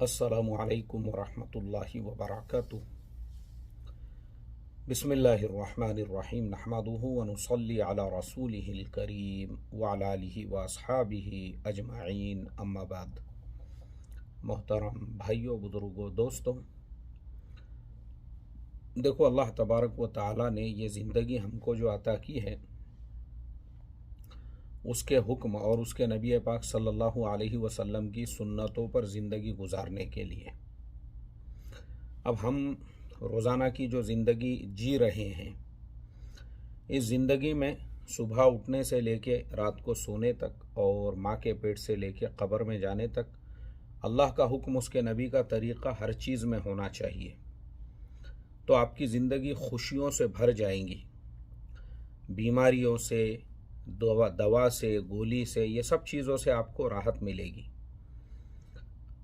अस्सलामु अलैकुम वरहमतुल्लाहि वबरकातुहू। बिस्मिल्लाहिर्रहमानिर्रहीम। नहमदुहु व नुसल्ली अला रसूलिहिल करीम व अला आलिहि व अस्हाबिहि अजमाइन, अम्मा बाद। मोहतरम भाइयों, बुजुर्गों, दोस्तों, देखो, अल्लाह तबारक व तआला ने ये ज़िंदगी हमको जो अता की है, उसके हुक्म और उसके नबी पाक सल्लल्लाहु अलैहि वसल्लम की सुन्नतों पर ज़िंदगी गुजारने के लिए। अब हम रोज़ाना की जो ज़िंदगी जी रहे हैं, इस ज़िंदगी में सुबह उठने से लेके रात को सोने तक और माँ के पेट से लेके कब्र में जाने तक अल्लाह का हुक्म, उसके नबी का तरीक़ा हर चीज़ में होना चाहिए। तो आपकी ज़िंदगी खुशियों से भर जाएंगी, बीमारियों से, दवा से, गोली से, ये सब चीज़ों से आपको राहत मिलेगी।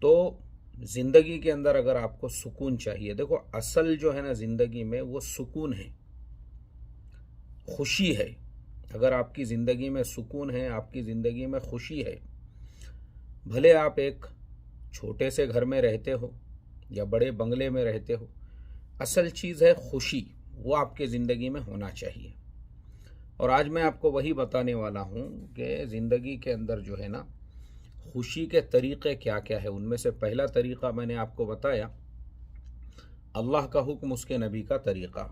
तो ज़िंदगी के अंदर अगर आपको सुकून चाहिए, देखो असल जो है ना ज़िंदगी में, वो सुकून है, खुशी है। अगर आपकी ज़िंदगी में सुकून है, आपकी ज़िंदगी में खुशी है, भले आप एक छोटे से घर में रहते हो या बड़े बंगले में रहते हो, असल चीज़ है खुशी, वो आपके ज़िंदगी में होना चाहिए। और आज मैं आपको वही बताने वाला हूँ कि ज़िंदगी के अंदर जो है ना, खुशी के तरीक़े क्या क्या है। उनमें से पहला तरीक़ा मैंने आपको बताया, अल्लाह का हुक्म, उसके नबी का तरीक़ा।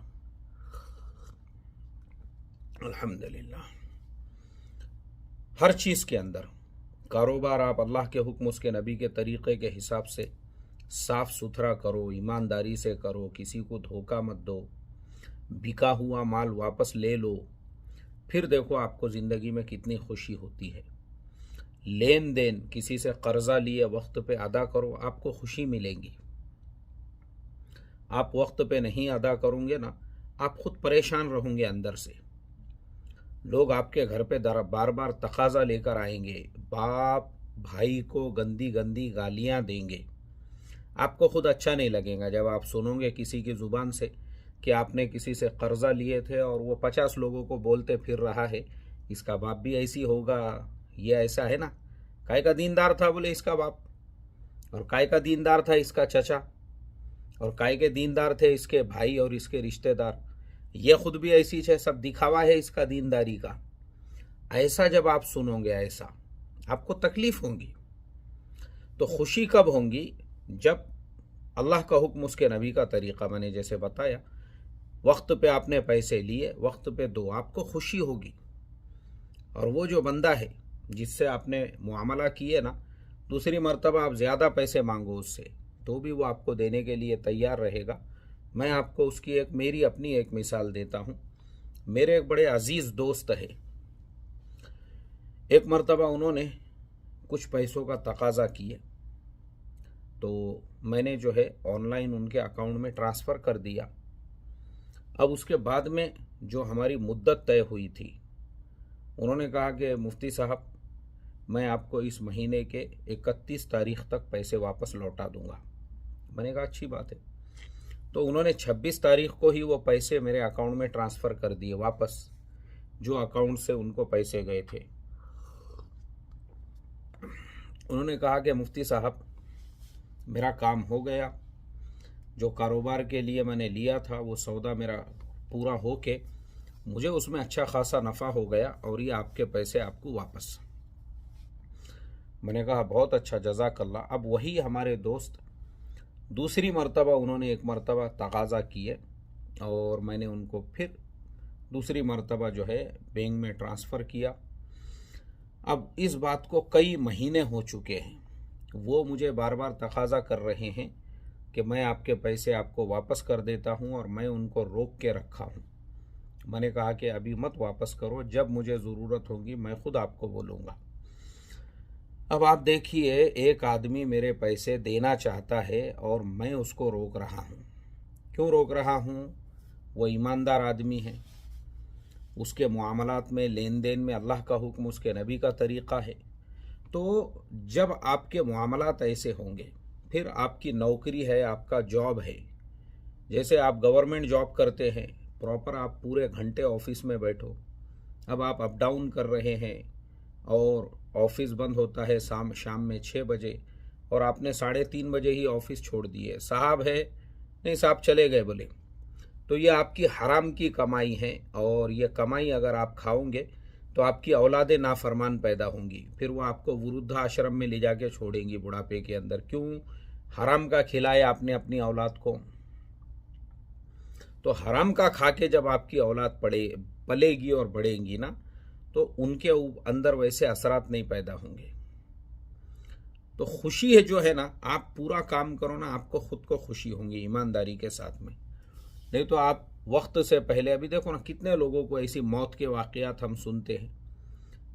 अल्हम्दुलिल्लाह, हर चीज़ के अंदर कारोबार आप अल्लाह के हुक्म, उसके नबी के तरीक़े के हिसाब से साफ़ सुथरा करो, ईमानदारी से करो, किसी को धोखा मत दो, बिका हुआ माल वापस ले लो, फिर देखो आपको ज़िंदगी में कितनी खुशी होती है। लेन देन, किसी से कर्जा लिए वक्त पे अदा करो, आपको खुशी मिलेगी। आप वक्त पे नहीं अदा करोगे ना, आप खुद परेशान रहोगे अंदर से। लोग आपके घर पे बार बार तकाजा लेकर आएंगे, बाप भाई को गंदी गंदी गालियां देंगे, आपको खुद अच्छा नहीं लगेगा जब आप सुनोगे किसी की ज़ुबान से कि आपने किसी से कर्जा लिए थे और वो 50 लोगों को बोलते फिर रहा है, इसका बाप भी ऐसी होगा, ये ऐसा है ना, काय का दीनदार था बोले इसका बाप, और काय का दीनदार था इसका चचा, और काय के दीनदार थे इसके भाई और इसके रिश्तेदार, ये खुद भी ऐसी है, सब दिखावा है इसका दीनदारी का। ऐसा जब आप सुनोगे, ऐसा आपको तकलीफ होगी। तो खुशी कब होंगी? जब अल्लाह का हुक्म, उसके नबी का तरीक़ा मैंने जैसे बताया, वक्त पे आपने पैसे लिए, वक्त पे दो, आपको खुशी होगी। और वो जो बंदा है जिससे आपने मुआमला किए ना, दूसरी मर्तबा आप ज़्यादा पैसे मांगो उससे, तो भी वो आपको देने के लिए तैयार रहेगा। मैं आपको उसकी मेरी अपनी एक मिसाल देता हूँ। मेरे एक बड़े अजीज़ दोस्त है, एक मर्तबा उन्होंने कुछ पैसों का तकाजा किए, तो मैंने जो है ऑनलाइन उनके अकाउंट में ट्रांसफ़र कर दिया। अब उसके बाद में जो हमारी मुद्दत तय हुई थी, उन्होंने कहा कि मुफ्ती साहब, मैं आपको इस महीने के 31 तारीख तक पैसे वापस लौटा दूंगा। मैंने कहा अच्छी बात है। तो उन्होंने 26 तारीख को ही वो पैसे मेरे अकाउंट में ट्रांसफ़र कर दिए वापस, जो अकाउंट से उनको पैसे गए थे। उन्होंने कहा कि मुफ्ती साहब, मेरा काम हो गया, जो कारोबार के लिए मैंने लिया था वो सौदा मेरा पूरा हो के मुझे उसमें अच्छा खासा नफ़ा हो गया, और ये आपके पैसे आपको वापस। मैंने कहा बहुत अच्छा, जज़ाकल्लाह। अब वही हमारे दोस्त दूसरी मर्तबा, उन्होंने एक मर्तबा तकाज़ा किए और मैंने उनको फिर दूसरी मर्तबा जो है बैंक में ट्रांसफ़र किया। अब इस बात को कई महीने हो चुके हैं, वो मुझे बार बार तकाज़ा कर रहे हैं कि मैं आपके पैसे आपको वापस कर देता हूं, और मैं उनको रोक के रखा हूं। मैंने कहा कि अभी मत वापस करो, जब मुझे ज़रूरत होगी मैं खुद आपको बोलूँगा। अब आप देखिए, एक आदमी मेरे पैसे देना चाहता है और मैं उसको रोक रहा हूँ। क्यों रोक रहा हूँ? वो ईमानदार आदमी है, उसके मुआमलात में, लेन देन में अल्लाह का हुक्म, उसके नबी का तरीक़ा है। तो जब आपके मुआमलात ऐसे होंगे, फिर आपकी नौकरी है, आपका जॉब है, जैसे आप गवर्नमेंट जॉब करते हैं, प्रॉपर आप पूरे घंटे ऑफिस में बैठो। अब आप अप डाउन कर रहे हैं और ऑफिस बंद होता है शाम में 6 बजे, और आपने 3:30 बजे ही ऑफिस छोड़ दिए, साहब है, नहीं साहब चले गए बोले, तो ये आपकी हराम की कमाई है। और ये कमाई अगर आप खाओगे तो आपकी औलादे नाफरमान पैदा होंगी, फिर वो आपको वृद्धाश्रम में ले जाके छोड़ेंगी बुढ़ापे के अंदर। क्यों? हराम का खिलाया आपने अपनी औलाद को। तो हराम का खा के जब आपकी औलाद पलेगी और बढ़ेगी ना, तो उनके अंदर वैसे असरात नहीं पैदा होंगे। तो खुशी है जो है ना, आप पूरा काम करो ना, आपको खुद को खुशी होंगी ईमानदारी के साथ में। नहीं तो आप वक्त से पहले, अभी देखो ना कितने लोगों को ऐसी मौत के वाकयात हम सुनते हैं,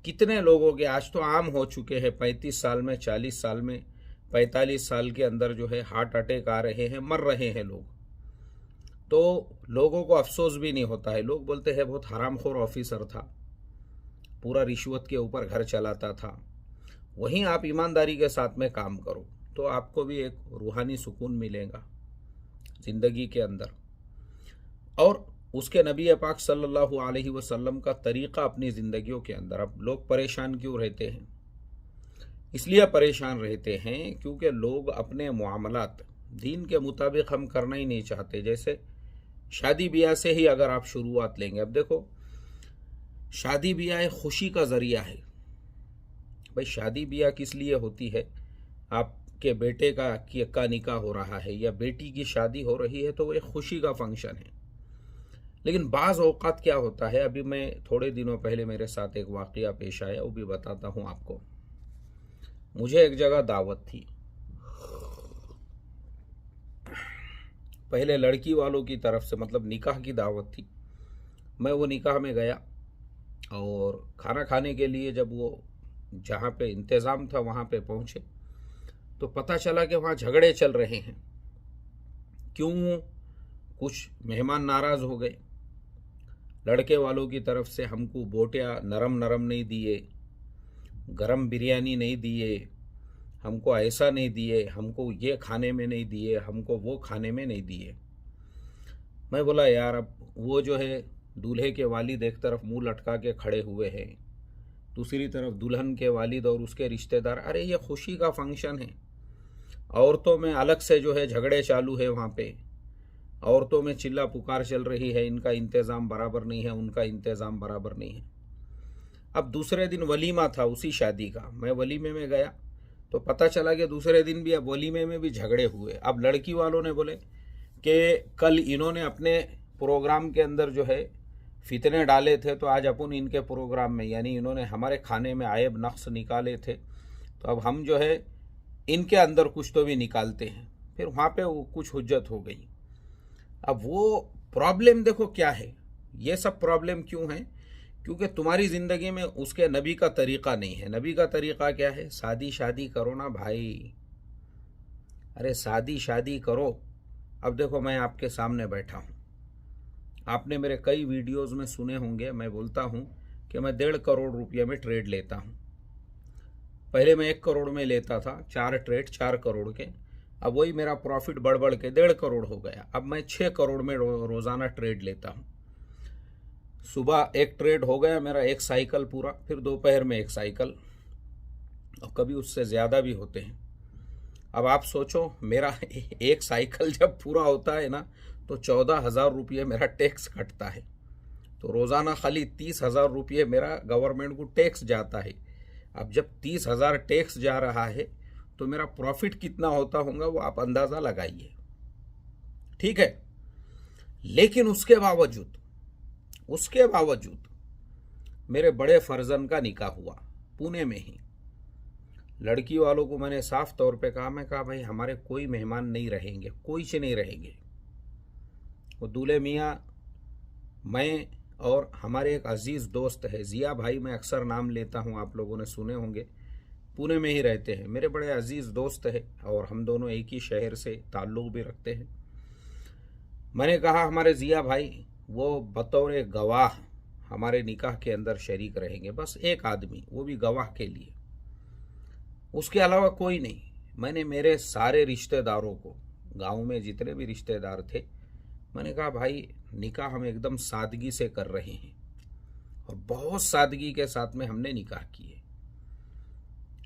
कितने लोगों के आज तो आम हो चुके हैं, 35 साल में, 40 साल में, 45 साल के अंदर जो है हार्ट अटैक आ रहे हैं, मर रहे हैं लोग। तो लोगों को अफसोस भी नहीं होता है, लोग बोलते हैं बहुत हरामखोर ऑफिसर था, पूरा रिश्वत के ऊपर घर चलाता था। वहीं आप ईमानदारी के साथ में काम करो तो आपको भी एक रूहानी सुकून मिलेगा जिंदगी के अंदर। और उसके नबी पाक सल्लल्लाहु अलैहि वसल्लम का तरीका अपनी जिंदगियों के अंदर। अब लोग परेशान क्यों रहते हैं? इसलिए परेशान रहते हैं क्योंकि लोग अपने मामलात दीन के मुताबिक हम करना ही नहीं चाहते। जैसे शादी ब्याह से ही अगर आप शुरुआत लेंगे, अब देखो शादी ब्याह खुशी का जरिया है भाई। शादी ब्याह किस लिए होती है? आपके बेटे का निकाह हो रहा है या बेटी की शादी हो रही है, तो वो एक खुशी का फंक्शन है। लेकिन बाज़ औक़ात क्या होता है, अभी मैं थोड़े दिनों पहले मेरे साथ एक वाक़या पेश आया, वो भी बताता हूँ आपको। मुझे एक जगह दावत थी, पहले लड़की वालों की तरफ से, मतलब निकाह की दावत थी। मैं वो निकाह में गया और खाना खाने के लिए जब वो जहाँ पे इंतज़ाम था वहाँ पे पहुँचे तो पता चला कि वहाँ झगड़े चल रहे हैं। क्यों? कुछ मेहमान नाराज़ हो गए, लड़के वालों की तरफ से हमको बोटियाँ नरम नरम नहीं दिए, गरम बिरयानी नहीं दिए, हमको ऐसा नहीं दिए, हमको ये खाने में नहीं दिए, हमको वो खाने में नहीं दिए। मैं बोला यार, अब वो जो है दूल्हे के वालिद एक तरफ मुंह लटका के खड़े हुए हैं, दूसरी तरफ दुल्हन के वालिद और उसके रिश्तेदार। अरे ये खुशी का फंक्शन है, औरतों में अलग से जो है झगड़े चालू है, वहाँ पे औरतों में चिल्ला पुकार चल रही है, इनका इंतज़ाम बराबर नहीं है, उनका इंतज़ाम बराबर नहीं है। अब दूसरे दिन वलीमा था उसी शादी का, मैं वलीमे में गया तो पता चला कि दूसरे दिन भी अब वलीमे में भी झगड़े हुए। अब लड़की वालों ने बोले कि कल इन्होंने अपने प्रोग्राम के अंदर जो है फितने डाले थे, तो आज अपन इनके प्रोग्राम में, यानी इन्होंने हमारे खाने में आयब नक्स निकाले थे, तो अब हम जो है इनके अंदर कुछ तो भी निकालते हैं। फिर वहाँ पे वो कुछ हुज्जत हो गई। अब वो प्रॉब्लम देखो क्या है, ये सब प्रॉब्लम क्यों है? क्योंकि तुम्हारी ज़िंदगी में उसके नबी का तरीक़ा नहीं है। नबी का तरीक़ा क्या है? शादी शादी करो ना भाई, अरे शादी शादी करो। अब देखो मैं आपके सामने बैठा हूँ, आपने मेरे कई वीडियोस में सुने होंगे, मैं बोलता हूँ कि मैं 1.5 करोड़ रुपये में ट्रेड लेता हूँ। पहले मैं 1 करोड़ में लेता था, 4 ट्रेड 4 करोड़ के। अब वही मेरा प्रॉफिट बढ़ बढ़ के 1.5 करोड़ हो गया। अब मैं 6 करोड़ में रोज़ाना ट्रेड लेता हूँ। सुबह एक ट्रेड हो गया मेरा, एक साइकिल पूरा, फिर दोपहर में एक साइकिल, और कभी उससे ज़्यादा भी होते हैं। अब आप सोचो, मेरा एक साइकिल जब पूरा होता है ना, तो 14,000 रुपये मेरा टैक्स कटता है। तो रोज़ाना खाली 30,000 रुपये मेरा गवर्नमेंट को टैक्स जाता है। अब जब 30,000 टैक्स जा रहा है तो मेरा प्रॉफिट कितना होता होगा वो आप अंदाज़ा लगाइए, ठीक है। लेकिन उसके बावजूद मेरे बड़े फर्जन का निकाह हुआ पुणे में ही। लड़की वालों को मैंने साफ तौर पे कहा, मैं कहा भाई हमारे कोई मेहमान नहीं रहेंगे, कोई से नहीं रहेंगे। वो दूल्हे मियाँ, मैं और हमारे एक अजीज़ दोस्त है ज़िया भाई, मैं अक्सर नाम लेता हूँ, आप लोगों ने सुने होंगे, पुणे में ही रहते हैं, मेरे बड़े अजीज़ दोस्त है और हम दोनों एक ही शहर से ताल्लुक़ भी रखते हैं। मैंने कहा हमारे ज़िया भाई वो बतौर गवाह हमारे निकाह के अंदर शरीक रहेंगे, बस एक आदमी, वो भी गवाह के लिए, उसके अलावा कोई नहीं। मैंने मेरे सारे रिश्तेदारों को, गांव में जितने भी रिश्तेदार थे, मैंने कहा भाई निकाह हम एकदम सादगी से कर रहे हैं और बहुत सादगी के साथ में हमने निकाह किए।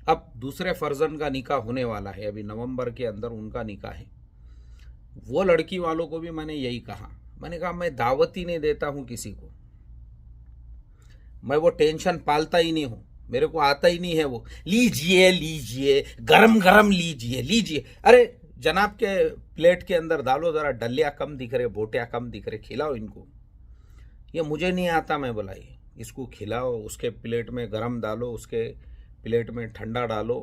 अब दूसरे फर्जन का निकाह होने वाला है, अभी नवंबर के अंदर उनका निकाह है। वो लड़की वालों को भी मैंने यही कहा, मैंने कहा मैं दावत ही नहीं देता हूँ किसी को, मैं वो टेंशन पालता ही नहीं हूँ, मेरे को आता ही नहीं है वो लीजिए लीजिए गरम गरम लीजिए लीजिए। अरे जनाब के प्लेट के अंदर डालो, ज़रा डलिया कम दिख रहे, बोटियाँ कम दिख रहे, खिलाओ इनको। ये मुझे नहीं आता, मैं बोला ये इसको खिलाओ, उसके प्लेट में गरम डालो, उसके प्लेट में ठंडा डालो,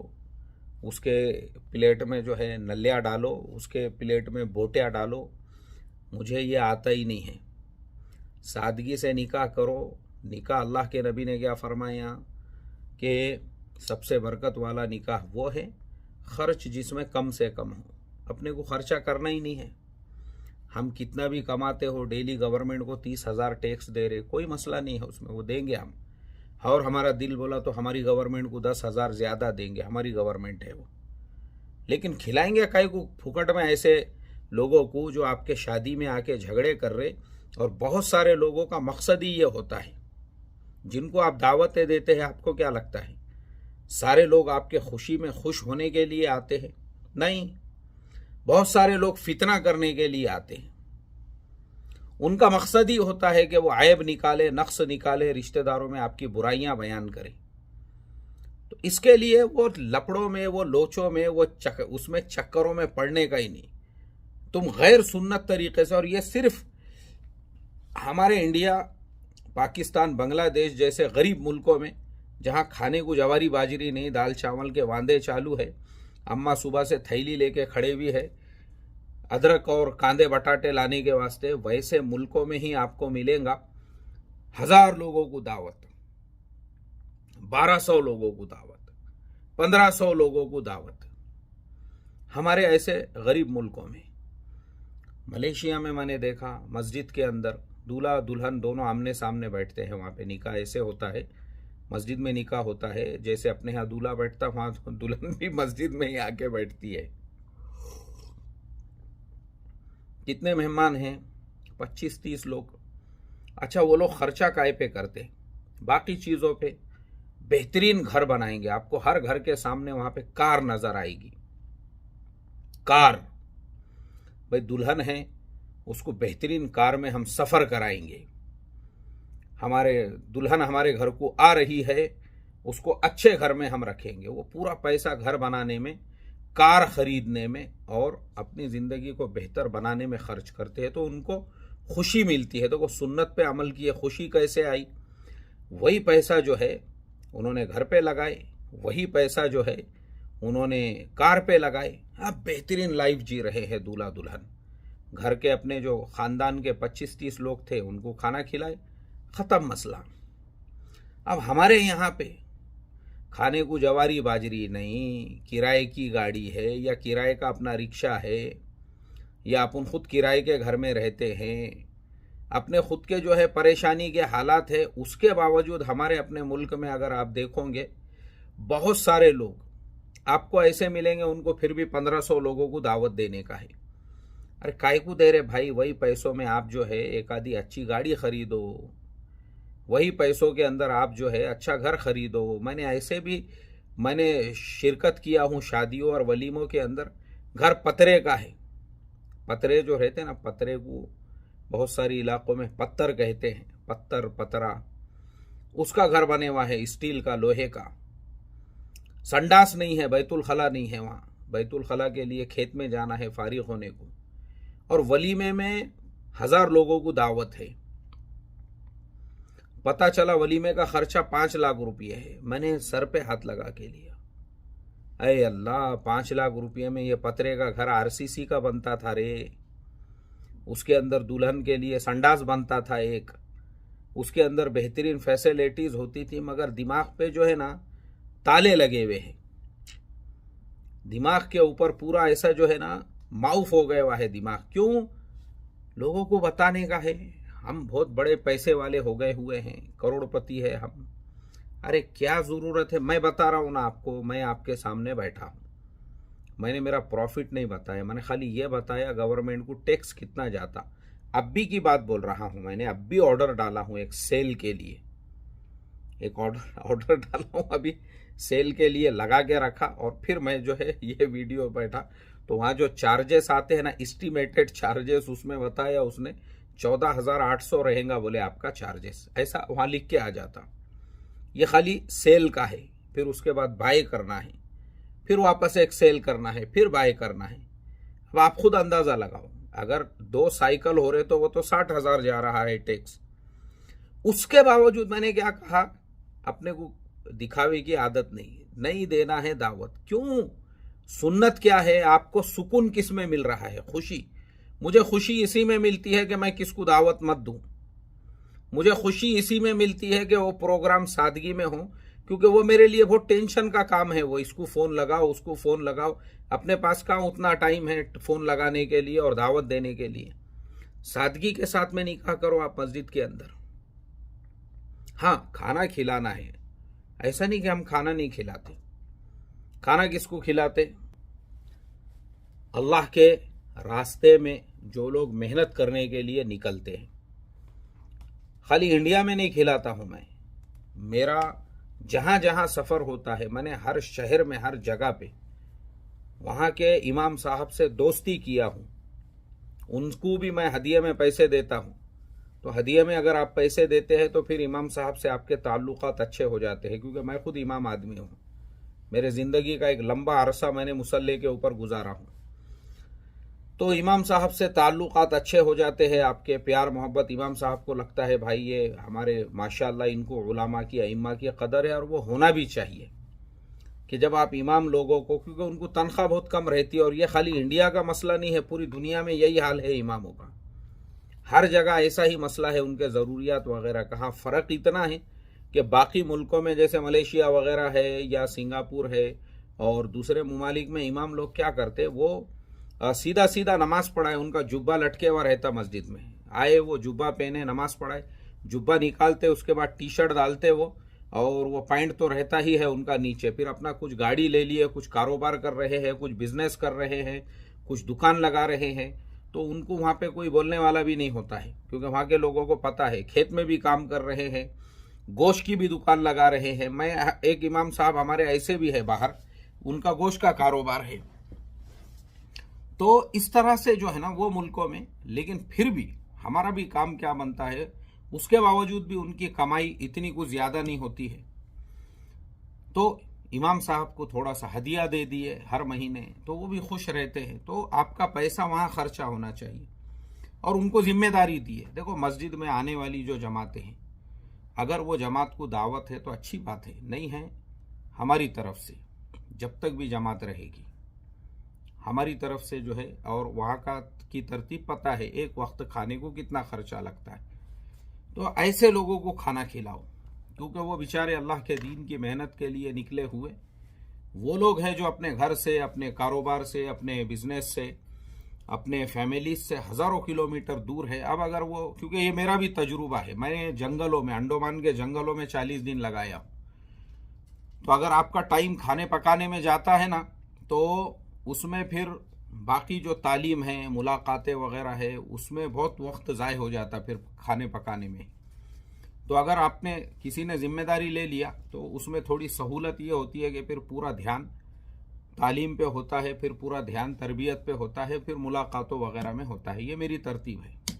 उसके प्लेट में जो है नलिया डालो, उसके प्लेट में बोटियाँ डालो। मुझे ये आता ही नहीं है। सादगी से निकाह करो। निकाह अल्लाह के नबी ने क्या फरमाया कि सबसे बरकत वाला निकाह वो है खर्च जिसमें कम से कम हो। अपने को खर्चा करना ही नहीं है। हम कितना भी कमाते हो, डेली गवर्नमेंट को 30,000 टैक्स दे रहे, कोई मसला नहीं है उसमें, वो देंगे हम। और हमारा दिल बोला तो हमारी गवर्नमेंट को 10,000 ज़्यादा देंगे, हमारी गवर्नमेंट है वो। लेकिन खिलाएंगे काहे को फुकट में ऐसे लोगों को जो आपके शादी में आके झगड़े कर रहे। और बहुत सारे लोगों का मकसद ही ये होता है, जिनको आप दावतें देते हैं, आपको क्या लगता है सारे लोग आपके खुशी में खुश होने के लिए आते हैं? नहीं, बहुत सारे लोग फितना करने के लिए आते हैं। उनका मकसद ही होता है कि वो ऐब निकाले, नक्स निकाले, रिश्तेदारों में आपकी बुराइयां बयान करें। तो इसके लिए वो लपड़ों में, वो लोचों में, वो उसमें चक्करों में पड़ने का ही नहीं। तुम गैर सुन्नत तरीके से, और ये सिर्फ हमारे इंडिया, पाकिस्तान, बांग्लादेश जैसे गरीब मुल्कों में जहाँ खाने को जवारी बाजरी नहीं, दाल चावल के वांदे चालू है, अम्मा सुबह से थैली लेके खड़े भी है अदरक और कांदे बटाटे लाने के वास्ते, वैसे मुल्कों में ही आपको मिलेगा 1000 लोगों को दावत, 1200 लोगों को दावत, 1500 लोगों को दावत। हमारे ऐसे गरीब मुल्कों में, मलेशिया में मैंने देखा मस्जिद के अंदर दूल्हा दुल्हन दोनों आमने सामने बैठते हैं। वहाँ पे निकाह ऐसे होता है, मस्जिद में निकाह होता है जैसे अपने यहाँ दूल्हा बैठता, वहाँ दुल्हन भी मस्जिद में ही आके बैठती है। कितने मेहमान हैं? 25-30 लोग। अच्छा, वो लोग खर्चा काहे पे करते? बाकी चीज़ों पे। बेहतरीन घर बनाएंगे आपको, हर घर के सामने वहाँ पे कार नज़र आएगी। कार, भाई दुल्हन है, उसको बेहतरीन कार में हम सफ़र कराएंगे। हमारे दुल्हन हमारे घर को आ रही है, उसको अच्छे घर में हम रखेंगे। वो पूरा पैसा घर बनाने में, कार खरीदने में और अपनी ज़िंदगी को बेहतर बनाने में खर्च करते हैं, तो उनको खुशी मिलती है। तो वो सुन्नत पे अमल किए, खुशी कैसे आई? वही पैसा जो है उन्होंने घर पे लगाए, वही पैसा जो है उन्होंने कार पे लगाए। अब बेहतरीन लाइफ जी रहे हैं दूल्हा दुल्हन। घर के अपने जो ख़ानदान के 25-30 लोग थे उनको खाना खिलाए, ख़त्म मसला। अब हमारे यहाँ पे खाने को जवारी बाजरी नहीं, किराए की गाड़ी है या किराए का अपना रिक्शा है, या अपन खुद किराए के घर में रहते हैं, अपने खुद के जो है परेशानी के हालात है, उसके बावजूद हमारे अपने मुल्क में अगर आप देखोगे बहुत सारे लोग आपको ऐसे मिलेंगे, उनको फिर भी 1500 लोगों को दावत देने का है। अरे काय को दे रहे भाई? वही पैसों में आप जो है एक आधी अच्छी गाड़ी खरीदो, वही पैसों के अंदर आप जो है अच्छा घर खरीदो। मैंने शिरकत किया हूँ शादियों और वलीमों के अंदर। घर पतरे का है, पतरे जो रहते हैं ना, पतरे को बहुत सारी इलाकों में पत्थर कहते हैं, पत्थर पतरा, उसका घर बने हुआ है, स्टील का, लोहे का। संडास नहीं है, बैतुल खला नहीं है वहाँ, बैतुल खला के लिए खेत में जाना है फारिग होने को। और वलीमे में 1000 लोगों को दावत है। पता चला वलीमे का खर्चा 5 लाख रुपये है। मैंने सर पे हाथ लगा के लिया, अरे अल्लाह, 5 लाख रुपये में ये पतरे का घर आरसीसी का बनता था रे। उसके अंदर दुल्हन के लिए संडास बनता था एक, उसके अंदर बेहतरीन फैसिलिटीज़ होती थी, मगर दिमाग पे जो है ना ताले लगे हुए हैं। दिमाग के ऊपर पूरा ऐसा जो है ना माउफ हो गया हुआ है दिमाग। क्यों? लोगों को बताने का है हम बहुत बड़े पैसे वाले हो गए हुए हैं, करोड़पति है हम। अरे क्या ज़रूरत है? मैं बता रहा हूँ ना आपको, मैं आपके सामने बैठा हूँ, मैंने मेरा प्रॉफिट नहीं बताया, मैंने खाली ये बताया गवर्नमेंट को टैक्स कितना जाता। अभी की बात बोल रहा हूँ, मैंने अभी ऑर्डर डाला हूँ एक सेल के लिए, एक ऑर्डर डाला हूँ अभी सेल के लिए लगा के रखा और फिर मैं जो है ये वीडियो बैठा तो वहाँ जो चार्जेस आते हैं ना, एस्टिमेटेड चार्जेस उसमें बताया उसने 14,800 रहेगा बोले आपका चार्जेस, ऐसा वहाँ लिख के आ जाता। ये खाली सेल का है, फिर उसके बाद बाय करना है, फिर वापस एक सेल करना है, फिर बाय करना है। अब आप खुद अंदाज़ा लगाओ, अगर 2 साइकिल हो रहे तो वो तो 60,000 जा रहा है टैक्स। उसके बावजूद मैंने क्या कहा, अपने को दिखावे की आदत नहीं देना है दावत। क्यों? सुन्नत क्या है? आपको सुकून किस में मिल रहा है? खुशी। मुझे खुशी इसी में मिलती है कि मैं किसको दावत मत दूं। मुझे खुशी इसी में मिलती है कि वो प्रोग्राम सादगी में हो, क्योंकि वो मेरे लिए बहुत टेंशन का काम है। वो इसको फ़ोन लगाओ, उसको फ़ोन लगाओ, अपने पास कहाँ उतना टाइम है फ़ोन लगाने के लिए और दावत देने के लिए। सादगी के साथ में निकाह करो आप मस्जिद के अंदर। हाँ, खाना खिलाना है, ऐसा नहीं कि हम खाना नहीं खिलाते। खाना किसको खिलाते? अल्लाह के रास्ते में जो लोग मेहनत करने के लिए निकलते हैं। खाली इंडिया में नहीं खिलाता हूँ मैं, मेरा जहाँ जहाँ सफ़र होता है, मैंने हर शहर में, हर जगह पे वहाँ के इमाम साहब से दोस्ती किया हूँ। उनको भी मैं हदिये में पैसे देता हूँ। तो हदिये में अगर आप पैसे देते हैं तो फिर इमाम साहब से आपके ताल्लुकात अच्छे हो जाते हैं, क्योंकि मैं खुद इमाम आदमी हूँ। मेरे ज़िंदगी का एक लंबा अरसा मैंने मुसल्ले के ऊपर गुजारा हूँ। तो इमाम साहब से ताल्लुकात अच्छे हो जाते हैं आपके, प्यार मोहब्बत। इमाम साहब को लगता है भाई ये हमारे माशाअल्लाह इनको उलमा की, अइम्मा की कदर है, और वो होना भी चाहिए कि जब आप इमाम लोगों को, क्योंकि उनको तनख्वाह बहुत कम रहती है, और ये खाली इंडिया का मसला नहीं है, पूरी दुनिया में यही हाल है इमामों का। हर जगह ऐसा ही मसला है उनके ज़रूरियात वगैरह का। हाँ, फ़र्क इतना है कि बाकी मुल्कों में जैसे मलेशिया वगैरह है या सिंगापुर है और दूसरे ममालिक में इमाम लोग क्या करते, वो सीधा सीधा नमाज़ पढ़ाए, उनका जुब्बा लटके हुआ रहता मस्जिद में। आए वो जुब्बा पहने नमाज़ पढ़ाए, जुब्बा निकालते, उसके बाद टी शर्ट डालते वो, और वो पैंट तो रहता ही है उनका नीचे। फिर अपना कुछ गाड़ी ले लिए, कुछ कारोबार कर रहे हैं, कुछ बिजनेस कर रहे हैं, कुछ दुकान लगा रहे हैं। तो उनको वहाँ पे कोई बोलने वाला भी नहीं होता है, क्योंकि वहाँ के लोगों को पता है खेत में भी काम कर रहे हैं, गोश्त की भी दुकान लगा रहे हैं। मैं एक इमाम साहब हमारे ऐसे भी है बाहर, उनका गोश्त का कारोबार है। तो इस तरह से जो है ना वो मुल्कों में, लेकिन फिर भी हमारा भी काम क्या बनता है, उसके बावजूद भी उनकी कमाई इतनी कुछ ज़्यादा नहीं होती है। तो इमाम साहब को थोड़ा सा हदिया दे दिए हर महीने, तो वो भी खुश रहते हैं। तो आपका पैसा वहाँ खर्चा होना चाहिए, और उनको जिम्मेदारी दी है। देखो, मस्जिद में आने वाली जो जमातें हैं, अगर वो जमात को दावत है तो अच्छी बात है, नहीं है हमारी तरफ से, जब तक भी जमात रहेगी हमारी तरफ से जो है, और वहाँ का की तरतीब पता है, एक वक्त खाने को कितना खर्चा लगता है। तो ऐसे लोगों को खाना खिलाओ, क्योंकि वो बेचारे अल्लाह के दीन की मेहनत के लिए निकले हुए वो लोग हैं जो अपने घर से, अपने कारोबार से, अपने बिजनेस से, अपने फैमिली से हज़ारों किलोमीटर दूर है। अब अगर वो, क्योंकि ये मेरा भी तजुर्बा है, मैंने जंगलों में, अंडोमान के जंगलों में 40 दिन लगाया। तो अगर आपका टाइम खाने पकाने में जाता है ना, तो उसमें फिर बाकी जो तालीम है, मुलाकातें वगैरह है, उसमें बहुत वक्त ज़ाय हो जाता फिर खाने पकाने में। तो अगर आपने किसी ने जिम्मेदारी ले लिया तो उसमें थोड़ी सहूलत ये होती है कि फिर पूरा ध्यान तालीम पे होता है, फिर पूरा ध्यान तरबियत पे होता है, फिर मुलाकातों वगैरह में होता है। ये मेरी तरतीब है।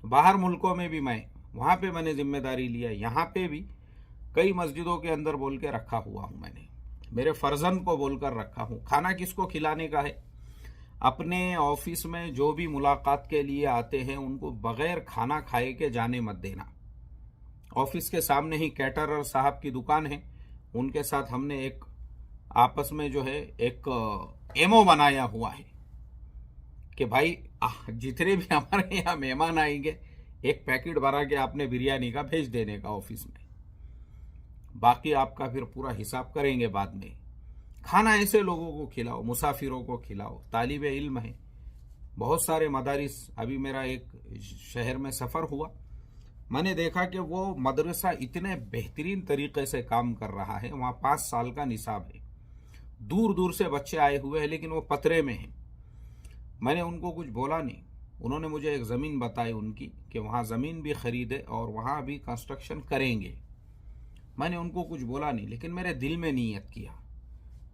बाहर मुल्कों में भी मैं, वहाँ पे मैंने जिम्मेदारी लिया, यहाँ पे भी कई मस्जिदों के अंदर बोल के रखा हुआ हूँ मैंने, मेरे फर्जन को बोलकर रखा हूँ। खाना किसको खिलाने का है? अपने ऑफिस में जो भी मुलाकात के लिए आते हैं उनको बगैर खाना खाए के जाने मत देना। ऑफिस के सामने ही कैटरर साहब की दुकान है, उनके साथ हमने एक आपस में जो है एक एमओ बनाया हुआ है कि भाई जितने भी हमारे यहाँ मेहमान आएंगे, एक पैकेट भरा के आपने बिरयानी का भेज देने का ऑफिस में, बाकी आपका फिर पूरा हिसाब करेंगे बाद में। खाना ऐसे लोगों को खिलाओ, मुसाफिरों को खिलाओ, तालिब इल्म है, बहुत सारे मदारिस। अभी मेरा एक शहर में सफ़र हुआ, मैंने देखा कि वो मदरसा इतने बेहतरीन तरीके से काम कर रहा है। वहाँ 5 साल का निसाब है, दूर दूर से बच्चे आए हुए हैं, लेकिन वो पतरे में हैं। मैंने उनको कुछ बोला नहीं, उन्होंने मुझे एक ज़मीन बताई उनकी कि वहाँ ज़मीन भी ख़रीदे और वहाँ भी कंस्ट्रक्शन करेंगे। मैंने उनको कुछ बोला नहीं, लेकिन मेरे दिल में नीयत किया।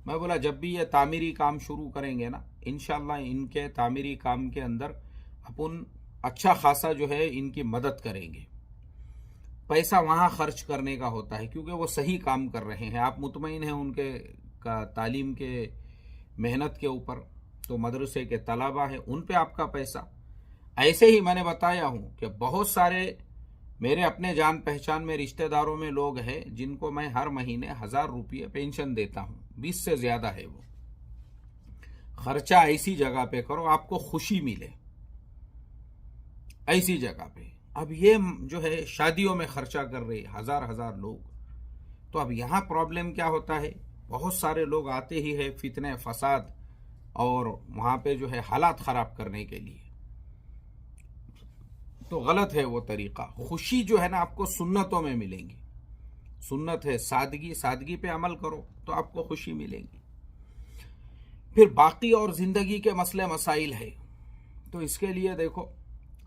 मैं बोला जब भी ये तामीरी काम शुरू करेंगे ना, इंशाल्लाह इनके तामीरी काम के अंदर अपन अच्छा खासा जो है इनकी मदद करेंगे। पैसा वहाँ खर्च करने का होता है क्योंकि वो सही काम कर रहे हैं, आप मुतमईन हैं उनके का तालीम के मेहनत के ऊपर, तो मदरसे के तलबा हैं उन पे आपका पैसा। ऐसे ही मैंने बताया हूँ कि बहुत सारे मेरे अपने जान पहचान में रिश्तेदारों में लोग हैं जिनको मैं हर महीने 1000 रुपये पेंशन देता हूँ, 20 से ज़्यादा है वो। खर्चा ऐसी जगह पे करो आपको खुशी मिले, ऐसी जगह पे। अब ये जो है शादियों में खर्चा कर रहे हजार लोग, तो अब यहाँ प्रॉब्लम क्या होता है, बहुत सारे लोग आते ही है फितने फसाद और वहाँ पे जो है हालात ख़राब करने के लिए। तो गलत है वो तरीका। खुशी जो है ना आपको सुन्नतों में मिलेंगी। सुन्नत है सादगी, सादगी पे अमल करो तो आपको खुशी मिलेगी। फिर बाकी और ज़िंदगी के मसले मसाइल है, तो इसके लिए देखो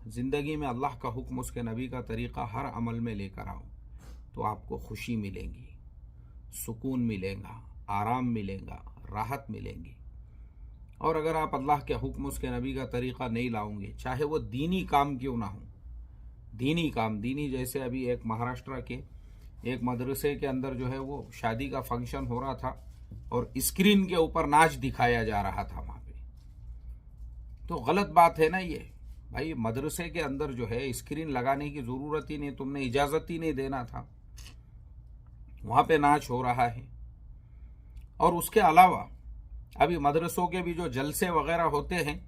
ज़िंदगी में अल्लाह का हुक्म, उसके नबी का तरीक़ा हर अमल में लेकर आओ तो आपको खुशी मिलेगी, सुकून मिलेगा, आराम मिलेगा, राहत मिलेंगी। और अगर आप अल्लाह के हुक्म, उसके नबी का तरीक़ा नहीं लाओगे, चाहे वो दीनी काम क्यों ना हो, दीनी काम, दीनी जैसे अभी एक महाराष्ट्र के एक मदरसे के अंदर जो है वो शादी का फंक्शन हो रहा था और स्क्रीन के ऊपर नाच दिखाया जा रहा था वहाँ पे, तो गलत बात है ना ये। भाई मदरसे के अंदर जो है स्क्रीन लगाने की ज़रूरत ही नहीं, तुमने इजाज़त ही नहीं देना था, वहाँ पे नाच हो रहा है। और उसके अलावा अभी मदरसों के भी जो जलसे वगैरह होते हैं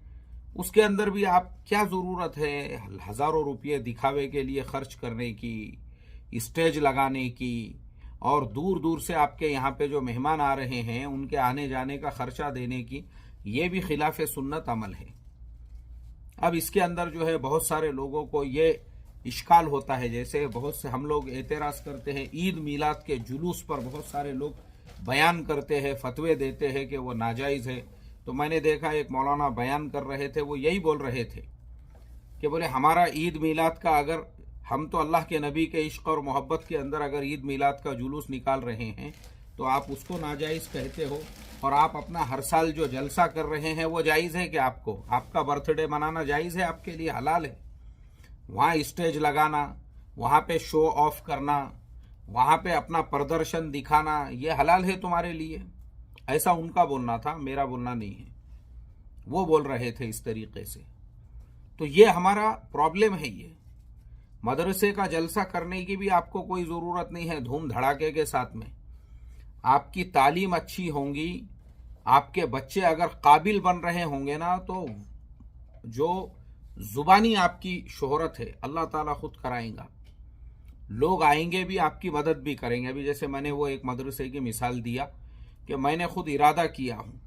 उसके अंदर भी आप क्या ज़रूरत है हज़ारों रुपये दिखावे के लिए खर्च करने की, स्टेज लगाने की, और दूर दूर से आपके यहाँ पे जो मेहमान आ रहे हैं उनके आने जाने का खर्चा देने की, ये भी खिलाफ सुन्नत अमल है। अब इसके अंदर जो है बहुत सारे लोगों को ये इश्काल होता है, जैसे बहुत से हम लोग एतराज़ करते हैं ईद मिलाद के जुलूस पर, बहुत सारे लोग बयान करते हैं, फतवे देते हैं कि वो नाजायज़ है। तो मैंने देखा एक मौलाना बयान कर रहे थे, वो यही बोल रहे थे कि बोले हमारा ईद मिलाद का, अगर हम तो अल्लाह के नबी के इश्क और मोहब्बत के अंदर अगर ईद मिलाद का जुलूस निकाल रहे हैं तो आप उसको नाजायज़ कहते हो, और आप अपना हर साल जो जलसा कर रहे हैं वो जायज़ है कि आपको आपका बर्थडे मनाना जायज़ है, आपके लिए हलाल है। वहाँ स्टेज लगाना, वहाँ पे शो ऑफ करना, वहाँ पे अपना प्रदर्शन दिखाना, ये हलाल है तुम्हारे लिए। ऐसा उनका बोलना था, मेरा बोलना नहीं है। वो बोल रहे थे इस तरीके से। तो ये हमारा प्रॉब्लम है। ये मदरसे का जलसा करने की भी आपको कोई ज़रूरत नहीं है धूम धड़ाके के साथ में। आपकी तालीम अच्छी होंगी, आपके बच्चे अगर काबिल बन रहे होंगे ना, तो जो ज़ुबानी आपकी शोहरत है अल्लाह ताला खुद कराएंगा। लोग आएंगे भी, आपकी मदद भी करेंगे। अभी जैसे मैंने वो एक मदरसे की मिसाल दिया कि मैंने खुद इरादा किया हूँ,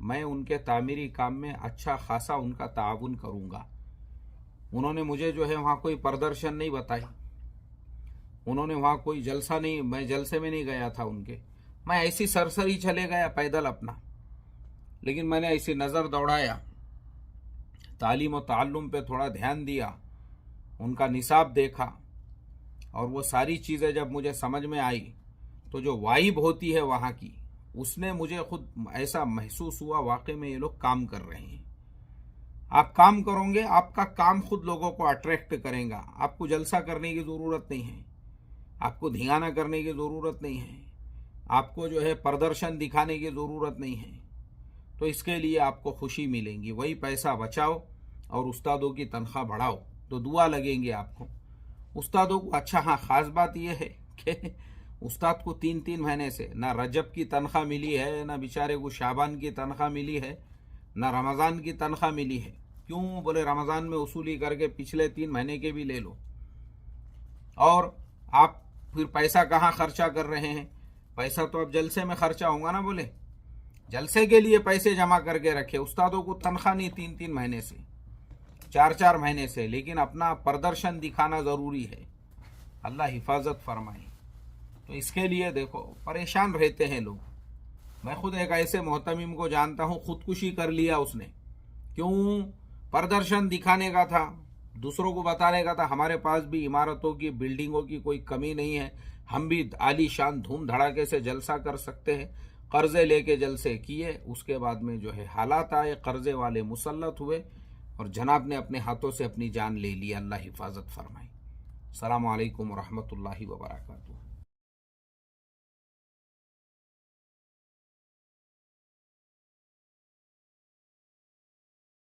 मैं उनके तामीरी काम में अच्छा खासा उनका ताउन करूँगा। उन्होंने मुझे जो है वहाँ कोई प्रदर्शन नहीं बताई, उन्होंने वहाँ कोई जलसा नहीं, मैं जलसे में नहीं गया था उनके, मैं ऐसी सरसरी चले गया पैदल अपना, लेकिन मैंने ऐसी नज़र दौड़ाया, तालीम और ताल्लुम पे थोड़ा ध्यान दिया, उनका निसाब देखा, और वो सारी चीज़ें जब मुझे समझ में आई तो जो वाइब होती है वहाँ की, उसने मुझे खुद ऐसा महसूस हुआ वाकई में ये लोग काम कर रहे हैं। आप काम करोगे, आपका काम खुद लोगों को अट्रैक्ट करेगा। आपको जलसा करने की ज़रूरत नहीं है, आपको धियाना करने की ज़रूरत नहीं है, आपको जो है प्रदर्शन दिखाने की ज़रूरत नहीं है। तो इसके लिए आपको खुशी मिलेगी। वही पैसा बचाओ और उस्तादों की तनख्वाह बढ़ाओ तो दुआ लगेंगे आपको। उस्तादों को अच्छा, हाँ ख़ास बात यह है कि उस्ताद को 3-3 महीने से ना रजब की तनख्वाह मिली है, ना बेचारे को शाबान की तनख्वाह मिली है, ना रमज़ान की तनख्वाह मिली है। क्यों बोले, रमज़ान में वसूली करके पिछले 3 महीने के भी ले लो। और आप फिर पैसा कहाँ खर्चा कर रहे हैं? पैसा तो अब जलसे में खर्चा होगा ना। बोले जलसे के लिए पैसे जमा करके रखे। उस्तादों को तनख्वाह नहीं 3-3 महीने से, 4-4 महीने से, लेकिन अपना प्रदर्शन दिखाना ज़रूरी है। अल्लाह हिफाजत फरमाए। तो इसके लिए देखो परेशान रहते हैं लोग। मैं खुद एक ऐसे मोहतमिम को जानता हूँ, खुदकुशी कर लिया उसने। क्यों? प्रदर्शन दिखाने का था, दूसरों को बताने का था हमारे पास भी इमारतों की, बिल्डिंगों की कोई कमी नहीं है, हम भी आली शान धूम धड़ाके से जलसा कर सकते हैं। कर्जे लेके जलसे किए, उसके बाद में जो है हालात आए, कर्जे वाले मुसल्लत हुए और जनाब ने अपने हाथों से अपनी जान ले ली। अल्लाह हिफाजत फरमाए। अस्सलामु अलैकुम व रहमतुल्लाहि व बरकातुहू।